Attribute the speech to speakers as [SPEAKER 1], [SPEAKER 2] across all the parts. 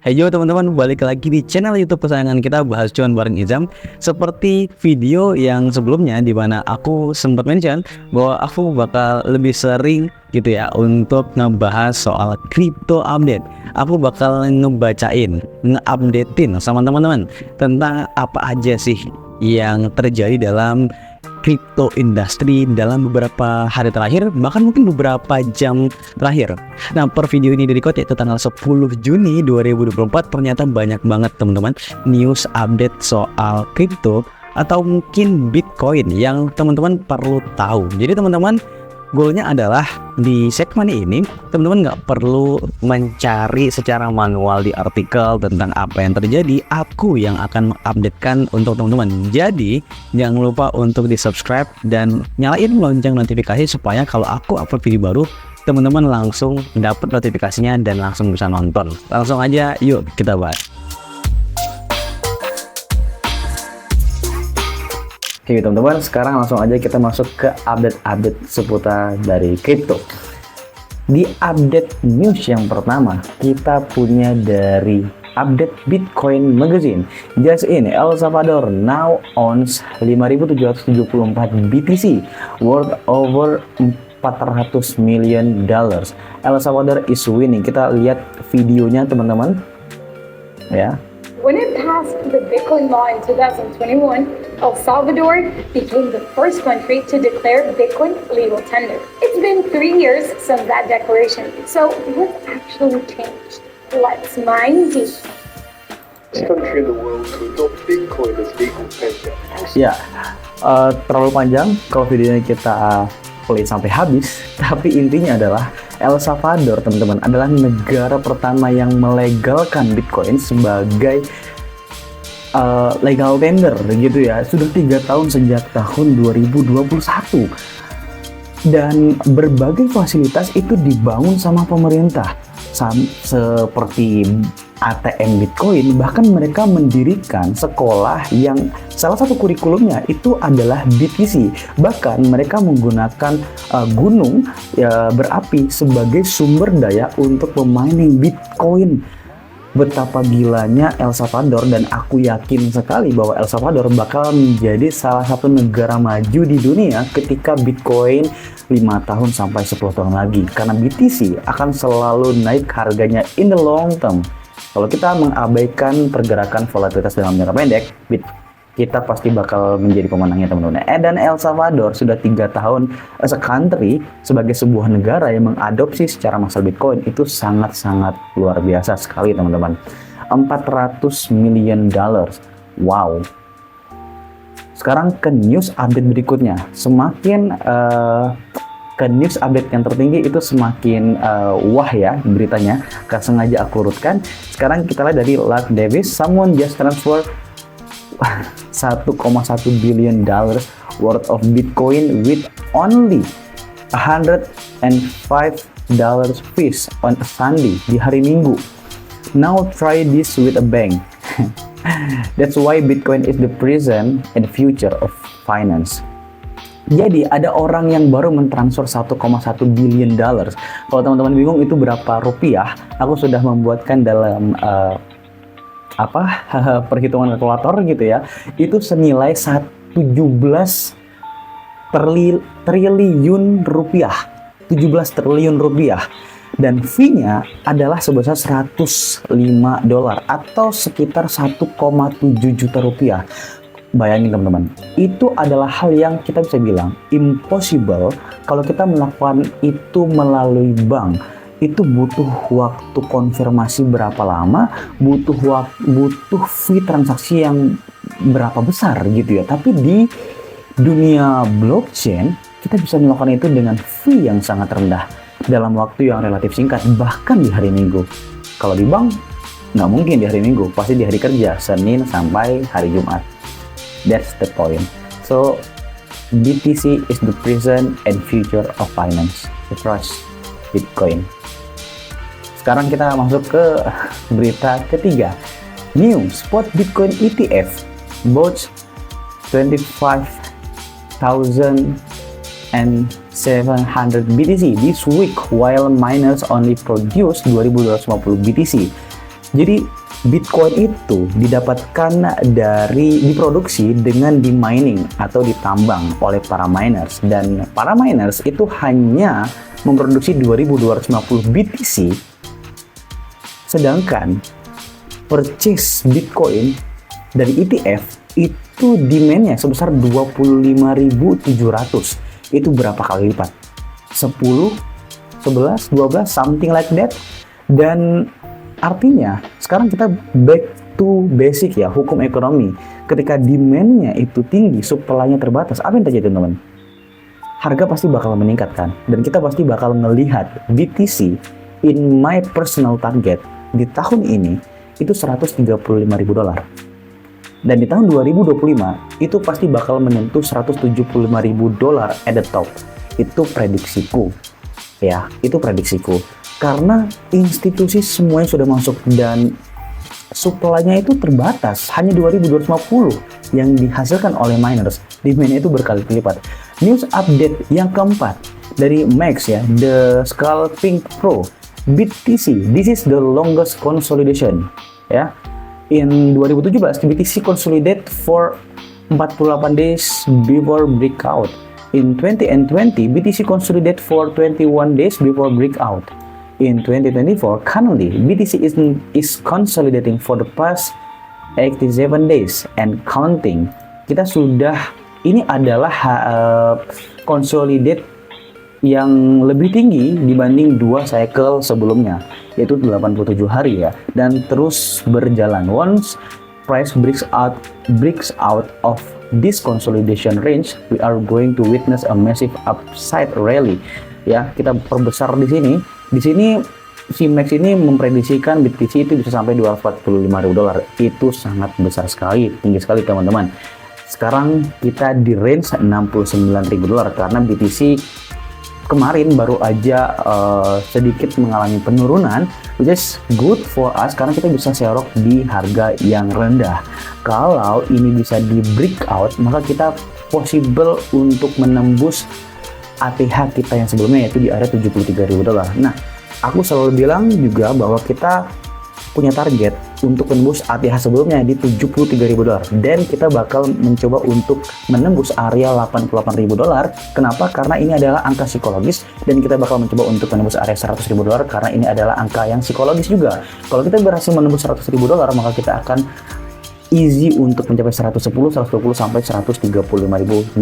[SPEAKER 1] Hey yo teman-teman, balik lagi di channel YouTube kesayangan kita, Bahas Cuan bareng Izam. Seperti video yang sebelumnya di mana aku sempat mention bahwa aku bakal lebih sering gitu ya untuk ngebahas soal crypto update. Aku bakal ngebacain, nge-updatein sama teman-teman tentang apa aja sih yang terjadi dalam crypto industry dalam beberapa hari terakhir, bahkan mungkin beberapa jam terakhir. Nah, per video ini di-record yaitu tanggal 10 Juni 2024, ternyata banyak banget teman-teman news update soal crypto atau mungkin Bitcoin yang teman-teman perlu tahu. Jadi teman-teman, goalnya adalah di segmen ini teman-teman nggak perlu mencari secara manual di artikel tentang apa yang terjadi. Aku yang akan mengupdatekan untuk teman-teman. Jadi jangan lupa untuk di subscribe dan nyalain lonceng notifikasi supaya kalau aku upload video baru teman-teman langsung dapat notifikasinya dan langsung bisa nonton. Langsung aja yuk kita bahas. Oke teman-teman, sekarang langsung aja kita masuk ke update-update seputar dari crypto. Di update news yang pertama, kita punya dari update Bitcoin Magazine. Just in, El Salvador now owns 5.774 BTC worth over $400 million. El Salvador is winning. Kita lihat videonya teman-teman ya.
[SPEAKER 2] When it passed the Bitcoin law in 2021, El Salvador became the first country to declare Bitcoin legal tender. It's been 3 years since that declaration. So what actually changed? Let's mine deep.
[SPEAKER 3] First country in the world to adopt Bitcoin as legal tender.
[SPEAKER 1] Ya, terlalu panjang kalau videonya kita play sampai habis. Tapi intinya adalah El Salvador teman-teman adalah negara pertama yang melegalkan Bitcoin sebagai legal tender gitu ya. Sudah 3 tahun sejak tahun 2021 dan berbagai fasilitas itu dibangun sama pemerintah seperti ATM Bitcoin. Bahkan mereka mendirikan sekolah yang salah satu kurikulumnya itu adalah BTC. Bahkan mereka menggunakan gunung berapi sebagai sumber daya untuk memining Bitcoin. Betapa gilanya El Salvador, dan aku yakin sekali bahwa El Salvador bakal menjadi salah satu negara maju di dunia ketika Bitcoin 5 tahun sampai 10 tahun lagi. Karena BTC akan selalu naik harganya in the long term. Kalau kita mengabaikan pergerakan volatilitas dalam jangka pendek, kita pasti bakal menjadi pemenangnya teman-teman. Dan El Salvador sudah 3 tahun as a country sebagai sebuah negara yang mengadopsi secara massal Bitcoin. Itu sangat-sangat luar biasa sekali teman-teman. $400 million. Wow. Sekarang ke news update berikutnya. Semakin ke news update yang tertinggi itu semakin wah ya beritanya. Gak sengaja aku urutkan. Sekarang kita lihat dari Lark Davis. Someone just transfer $1.1 billion worth of Bitcoin with only $105 fees on a Sunday di hari Minggu. Now try this with a bank. That's why Bitcoin is the present and future of finance. Jadi ada orang yang baru mentransfer $1.1 billion. Kalau teman-teman bingung itu berapa rupiah, aku sudah membuatkan dalam perhitungan kalkulator gitu ya. Itu senilai 17 triliun rupiah. 17 triliun rupiah. Dan fee-nya adalah sebesar $105 atau sekitar 1,7 juta rupiah. Bayangin teman-teman, itu adalah hal yang kita bisa bilang impossible kalau kita melakukan itu melalui bank. Itu butuh waktu konfirmasi berapa lama, butuh fee transaksi yang berapa besar gitu ya. Tapi di dunia blockchain kita bisa melakukan itu dengan fee yang sangat rendah dalam waktu yang relatif singkat, bahkan di hari Minggu. Kalau di bank nggak mungkin di hari Minggu, pasti di hari kerja, Senin sampai hari Jumat. That's the point. So BTC is the present and future of finance. Trust Bitcoin. Sekarang kita masuk ke berita ketiga. New spot Bitcoin ETF bought 25,700 BTC this week while miners only produce 2.250 BTC. Jadi Bitcoin itu didapatkan diproduksi dengan di-mining atau ditambang oleh para miners, dan para miners itu hanya memproduksi 2.250 BTC, sedangkan purchase Bitcoin dari ETF itu demand-nya sebesar 25.700. Itu berapa kali lipat? 10, 11, 12, something like that. Dan artinya sekarang kita back to basic ya, hukum ekonomi. Ketika demand-nya itu tinggi, supply-nya terbatas, apa yang terjadi teman-teman? Harga pasti bakal meningkat kan? Dan kita pasti bakal melihat BTC in my personal target di tahun ini itu $135.000. Dan di tahun 2025 itu pasti bakal menyentuh $175.000 at the top. Itu prediksiku. Ya, itu prediksiku. Karena institusi semuanya sudah masuk dan supply-nya itu terbatas, hanya 2.250 yang dihasilkan oleh miners. Demand-nya itu berkali-kali lipat. News update yang keempat dari Max ya, The Scalping Pro. BTC, this is the longest consolidation ya. In 2017, BTC consolidate for 48 days before breakout. In 2020, BTC consolidate for 21 days before breakout. In 2024, currently BTC is consolidating for the past 87 days and counting. Kita sudah, ini adalah consolidate yang lebih tinggi dibanding 2 cycle sebelumnya, yaitu 87 hari ya, dan terus berjalan. Once price breaks out of this consolidation range, we are going to witness a massive upside rally. Ya, kita perbesar di sini. Di sini si Max ini memprediksikan BTC itu bisa sampai $245.000. Itu sangat besar sekali, tinggi sekali teman-teman. Sekarang kita di range $69.000 karena BTC kemarin baru aja sedikit mengalami penurunan, which is good for us karena kita bisa serok di harga yang rendah. Kalau ini bisa di breakout, maka kita possible untuk menembus ATH kita yang sebelumnya, yaitu di area $73.000. Nah, aku selalu bilang juga bahwa kita punya target untuk menembus ATH sebelumnya di $73.000, dan kita bakal mencoba untuk menembus area $88.000. Kenapa? Karena ini adalah angka psikologis, dan kita bakal mencoba untuk menembus area $100.000 karena ini adalah angka yang psikologis juga. Kalau kita berhasil menembus $100.000, maka kita akan easy untuk mencapai 110, 120 sampai $135.000.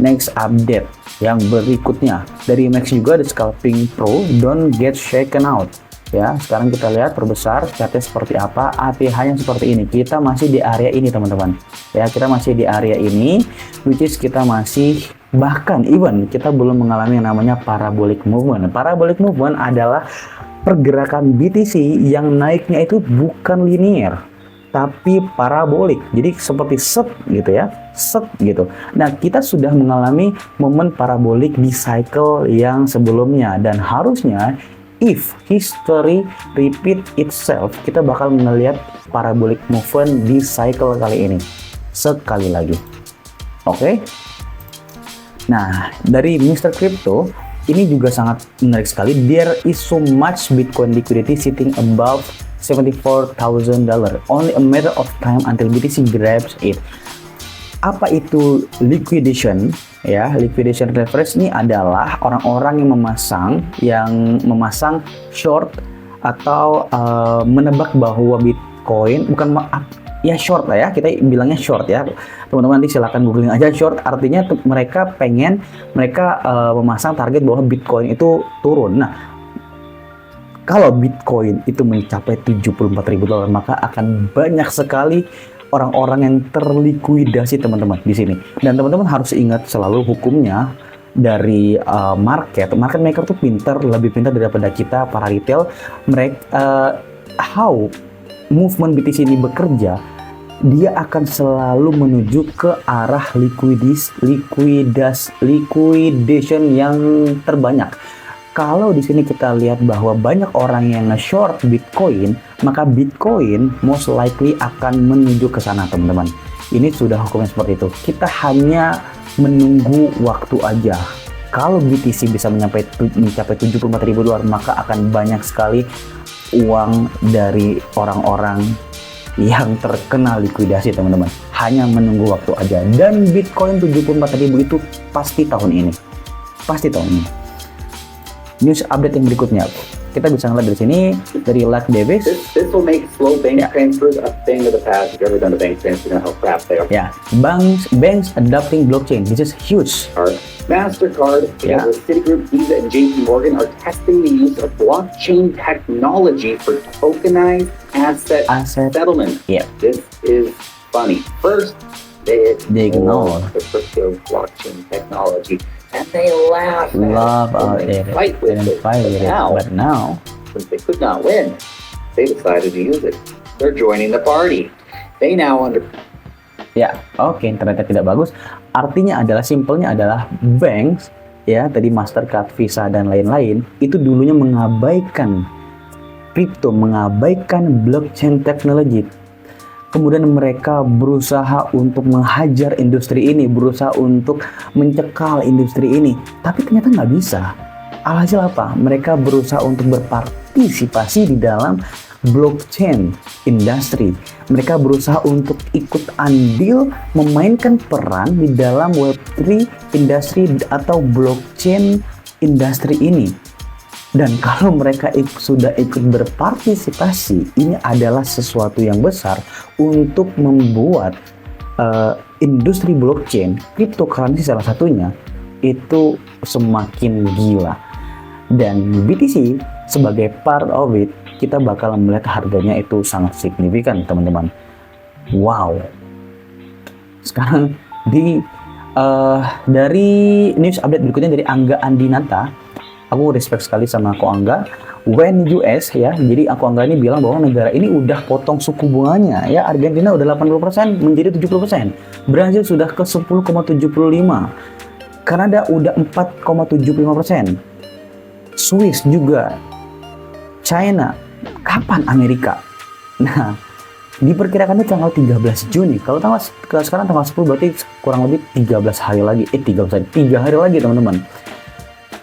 [SPEAKER 1] Next update yang berikutnya dari Max juga, The Scalping Pro, don't get shaken out. Ya, sekarang kita lihat perbesar chartnya seperti apa, ATH yang seperti ini. Kita masih di area ini teman-teman. Ya, kita masih di area ini, which is kita masih, bahkan even kita belum mengalami yang namanya parabolic movement. Parabolic movement adalah pergerakan BTC yang naiknya itu bukan linear, tapi parabolik. Jadi seperti set gitu ya, set gitu. Nah, kita sudah mengalami momen parabolik di cycle yang sebelumnya, dan harusnya if history repeat itself, kita bakal melihat parabolic movement di cycle kali ini sekali lagi. Oke? Nah, dari Mr. Crypto ini juga sangat menarik sekali. There is so much Bitcoin liquidity sitting above $74,000. Only a matter of time until BTC grabs it. Apa itu liquidation? Ya, liquidation leverage ini adalah orang-orang yang memasang short atau menebak bahwa Bitcoin ya short lah ya, kita bilangnya short ya teman-teman. Nanti silakan googling aja short, artinya mereka memasang target bahwa Bitcoin itu turun. Nah, kalau Bitcoin itu mencapai $74.000, maka akan banyak sekali orang-orang yang terlikuidasi teman-teman di sini. Dan teman-teman harus ingat selalu hukumnya dari market maker tuh lebih pintar daripada kita para retail. How movement BTC ini bekerja, dia akan selalu menuju ke arah liquidation yang terbanyak. Kalau di sini kita lihat bahwa banyak orang yang nge-short Bitcoin, maka Bitcoin most likely akan menuju ke sana, teman-teman. Ini sudah hukumnya seperti itu. Kita hanya menunggu waktu aja. Kalau BTC bisa mencapai $74.000, maka akan banyak sekali uang dari orang-orang yang terkena likuidasi, teman-teman. Hanya menunggu waktu aja. Dan Bitcoin 74.000 itu pasti tahun ini. Pasti tahun ini. News update yang berikutnya, kita bisa ngeliat dari sini, dari Luck Davis.
[SPEAKER 4] This will make slow bank transfers a thing of the past. If you've ever done a bank transfer, you know how crap they are.
[SPEAKER 1] Ya, banks adopting blockchain. This is huge.
[SPEAKER 4] MasterCard, together with Citigroup, Visa, and JP Morgan are testing the use of blockchain technology for tokenized asset settlement.
[SPEAKER 1] Yeah.
[SPEAKER 4] This is funny. First, they
[SPEAKER 1] ignore
[SPEAKER 4] the crypto blockchain technology, and they laugh
[SPEAKER 1] at
[SPEAKER 4] it,
[SPEAKER 1] it,
[SPEAKER 4] fight with it.
[SPEAKER 1] But now,
[SPEAKER 4] since they could not win, they decided to use it. They're joining the party. They now
[SPEAKER 1] ya, oke, ternyata tidak bagus. Artinya adalah, simpelnya adalah banks, ya, tadi Mastercard, Visa, dan lain-lain, itu dulunya mengabaikan kripto, mengabaikan blockchain technology. Kemudian mereka berusaha untuk menghajar industri ini, berusaha untuk mencekal industri ini. Tapi ternyata nggak bisa. Alhasil apa? Mereka berusaha untuk berpartisipasi di dalam blockchain industri. Mereka berusaha untuk ikut andil, memainkan peran di dalam Web3 industri atau blockchain industri ini. Dan kalau mereka sudah ikut berpartisipasi, ini adalah sesuatu yang besar untuk membuat industri blockchain, cryptocurrency salah satunya, itu semakin gila. Dan BTC sebagai part of it, kita bakal melihat harganya itu sangat signifikan, teman-teman. Wow. Sekarang dari news update berikutnya dari Angga Andinata. Aku respect sekali sama Ko Angga. When US, ya, jadi Ko Angga ini bilang bahwa negara ini udah potong suku bunganya, ya. Argentina udah 80% menjadi 70%. Brazil sudah ke 10,75. Kanada udah 4,75%. Swiss juga. China. Kapan Amerika? Nah, diperkirakannya tanggal 13 Juni. Kalau sekarang tanggal 10, berarti kurang lebih 13 hari lagi. 3 hari lagi, teman-teman.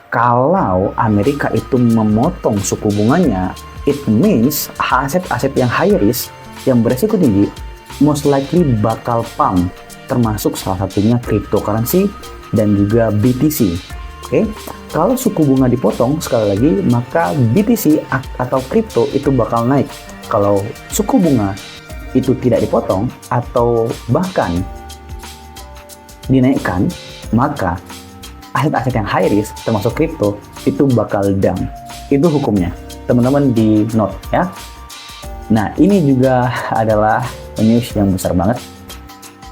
[SPEAKER 1] Kalau Amerika itu memotong suku bunganya, it means aset-aset yang high risk, yang beresiko tinggi, most likely bakal pump, termasuk salah satunya cryptocurrency dan juga BTC. Oke, kalau suku bunga dipotong sekali lagi, maka BTC atau kripto itu bakal naik. Kalau suku bunga itu tidak dipotong atau bahkan dinaikkan, maka aset-aset yang high risk termasuk kripto itu bakal down. Itu hukumnya. Teman-teman di note, ya. Nah, ini juga adalah news yang besar banget.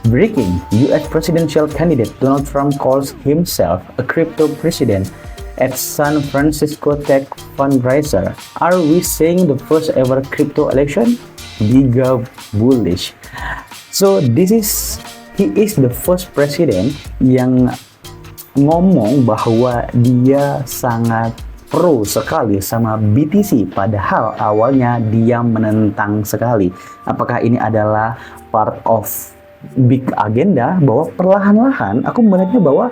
[SPEAKER 1] Breaking, US presidential candidate Donald Trump calls himself a crypto president at San Francisco Tech fundraiser. Are we seeing the first ever crypto election? Giga bullish. So he is the first president yang ngomong bahwa dia sangat pro sekali sama BTC, padahal awalnya dia menentang sekali. Apakah ini adalah part of big agenda bahwa perlahan-lahan, aku melihatnya bahwa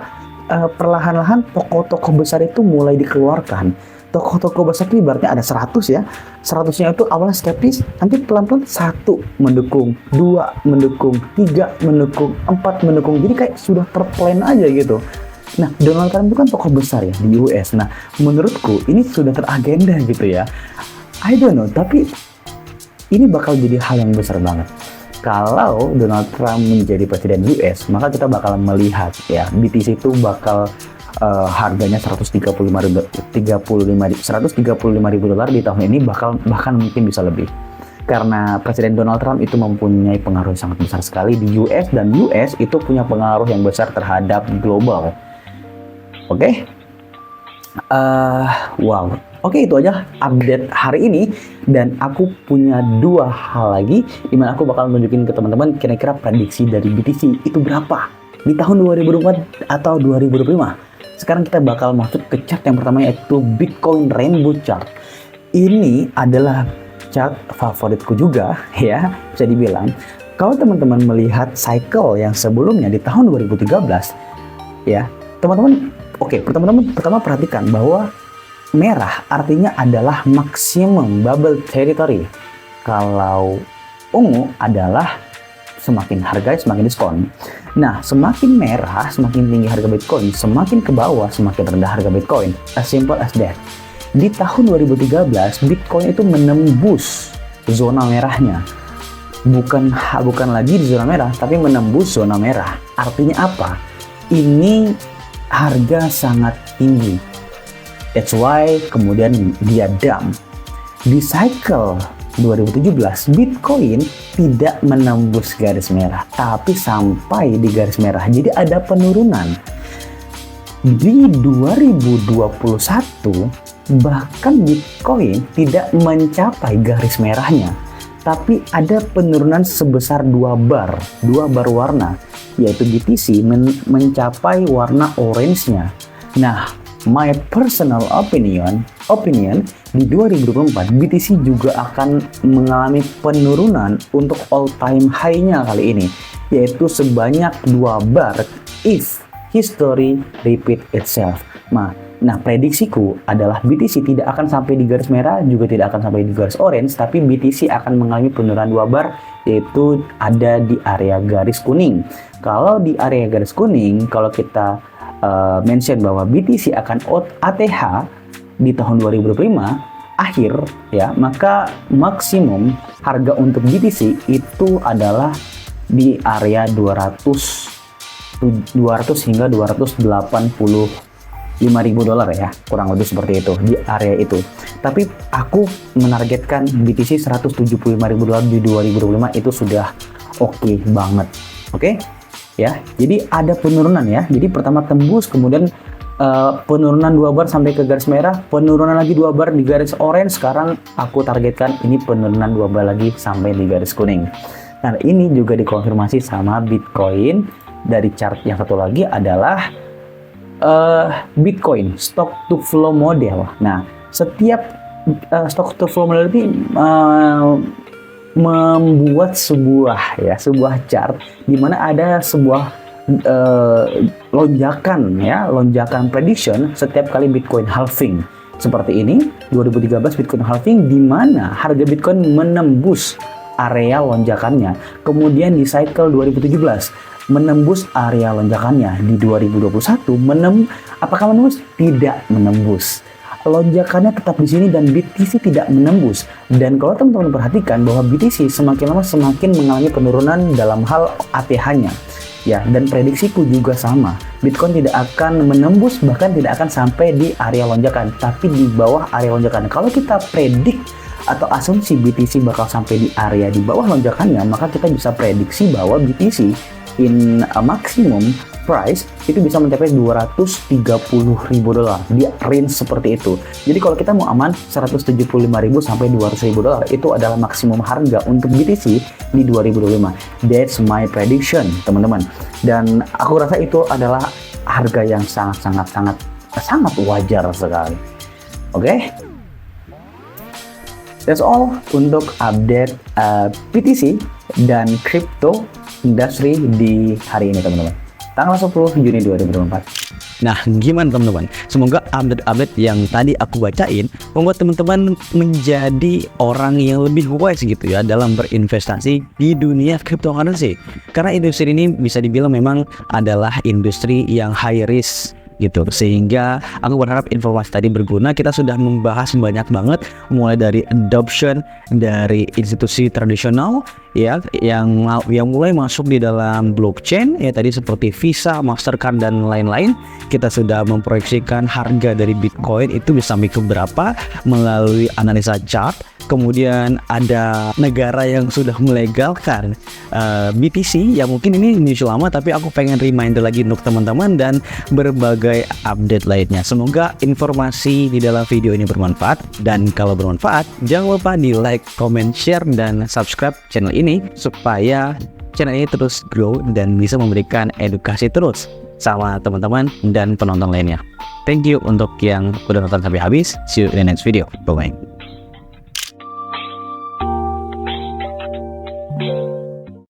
[SPEAKER 1] perlahan-lahan tokoh-tokoh besar itu mulai dikeluarkan. Tokoh-tokoh besar itu ibaratnya ada 100 ya. 100-nya itu awalnya skeptis, nanti pelan-pelan 1 mendukung, 2 mendukung, 3 mendukung, 4 mendukung. Jadi kayak sudah terplan aja gitu. Nah, Donald Trump itu kan tokoh besar ya di US. Nah, menurutku ini sudah teragenda gitu ya. I don't know, tapi ini bakal jadi hal yang besar banget. Kalau Donald Trump menjadi presiden US, maka kita bakal melihat ya, BTC itu bakal harganya 135 ribu dolar di tahun ini, bahkan mungkin bisa lebih. Karena Presiden Donald Trump itu mempunyai pengaruh yang sangat besar sekali di US, dan US itu punya pengaruh yang besar terhadap global. Oke? Wow. Oke, itu aja update hari ini, dan aku punya 2 hal lagi dimana aku bakal nunjukin ke teman-teman kira-kira prediksi dari BTC itu berapa di tahun 2024 atau 2025. Sekarang kita bakal masuk ke chart yang pertama, yaitu Bitcoin Rainbow Chart. Ini adalah chart favoritku juga ya, bisa dibilang. Kalau teman-teman melihat cycle yang sebelumnya di tahun 2013 ya, teman-teman, pertama perhatikan bahwa merah artinya adalah maximum bubble territory. Kalau ungu adalah semakin harga semakin diskon. Nah, semakin merah semakin tinggi harga Bitcoin, semakin ke bawah semakin rendah harga Bitcoin. As simple as that. Di tahun 2013 Bitcoin itu menembus zona merahnya. Bukan lagi di zona merah, tapi menembus zona merah. Artinya apa? Ini harga sangat tinggi. That's why kemudian dia dump. Di cycle 2017 Bitcoin tidak menembus garis merah, tapi sampai di garis merah. Jadi ada penurunan. Di 2021 bahkan Bitcoin tidak mencapai garis merahnya, tapi ada penurunan sebesar 2 bar warna, yaitu BTC mencapai warna orange-nya. Nah, my personal opinion di 2024 BTC juga akan mengalami penurunan untuk all time high-nya kali ini, yaitu sebanyak 2 bar if history repeat itself. Nah, prediksiku adalah BTC tidak akan sampai di garis merah, juga tidak akan sampai di garis orange, tapi BTC akan mengalami penurunan 2 bar, yaitu ada di area garis kuning. Kalau di area garis kuning, kalau kita mention bahwa BTC akan out ATH di tahun 2025 akhir ya, maka maksimum harga untuk BTC itu adalah di area 200 hingga 285.000 dolar ya, kurang lebih seperti itu di area itu. Tapi aku menargetkan BTC 175.000 dolar di 2025 itu sudah oke banget. Oke? Ya, jadi ada penurunan ya. Jadi pertama tembus, kemudian penurunan 2 bar sampai ke garis merah, penurunan lagi 2 bar di garis orange. Sekarang aku targetkan ini penurunan 2 bar lagi sampai di garis kuning. Nah, ini juga dikonfirmasi sama Bitcoin dari chart yang satu lagi adalah Bitcoin stock to flow model. Nah, setiap stock to flow model ini membuat sebuah chart di mana ada sebuah lonjakan prediction setiap kali Bitcoin halving. Seperti ini 2013 Bitcoin halving di mana harga Bitcoin menembus area lonjakannya. Kemudian di cycle 2017 menembus area lonjakannya. Di 2021 apakah menembus? Tidak menembus. Lonjakannya tetap di sini dan BTC tidak menembus. Dan kalau teman-teman perhatikan bahwa BTC semakin lama semakin mengalami penurunan dalam hal ATH-nya. Ya, dan prediksiku juga sama. Bitcoin tidak akan menembus, bahkan tidak akan sampai di area lonjakan, tapi di bawah area lonjakan. Kalau kita predik atau asumsi BTC bakal sampai di area di bawah lonjakannya, maka kita bisa prediksi bahwa BTC in a maximum price itu bisa mencapai 230.000 dolar di range seperti itu. Jadi kalau kita mau aman 175.000 sampai 200.000 dolar itu adalah maksimum harga untuk BTC di 2025. That's my prediction, teman-teman. Dan aku rasa itu adalah harga yang sangat wajar sekali. Oke? That's all untuk update BTC dan crypto industry di hari ini, teman-teman. Tanggal 10 Juni 2024.
[SPEAKER 5] Nah, gimana teman-teman? Semoga update-update yang tadi aku bacain membuat teman-teman menjadi orang yang lebih wise gitu ya dalam berinvestasi di dunia cryptocurrency. Karena industri ini bisa dibilang memang adalah industri yang high risk gitu, sehingga aku berharap informasi tadi berguna. Kita sudah membahas banyak banget, mulai dari adoption dari institusi tradisional ya yang mulai masuk di dalam blockchain ya, tadi seperti Visa, Mastercard dan lain-lain. Kita sudah memproyeksikan harga dari Bitcoin itu bisa sampai ke berapa melalui analisa chart. Kemudian ada negara yang sudah melegalkan BTC ya, mungkin ini news lama tapi aku pengen reminder lagi untuk teman-teman dan berbagai update lainnya. Semoga informasi di dalam video ini bermanfaat, dan kalau bermanfaat jangan lupa di like, comment, share dan subscribe channel ini supaya channel ini terus grow dan bisa memberikan edukasi terus sama teman-teman dan penonton lainnya. Thank you untuk yang udah nonton sampai habis. See you in the next video. Bye bye.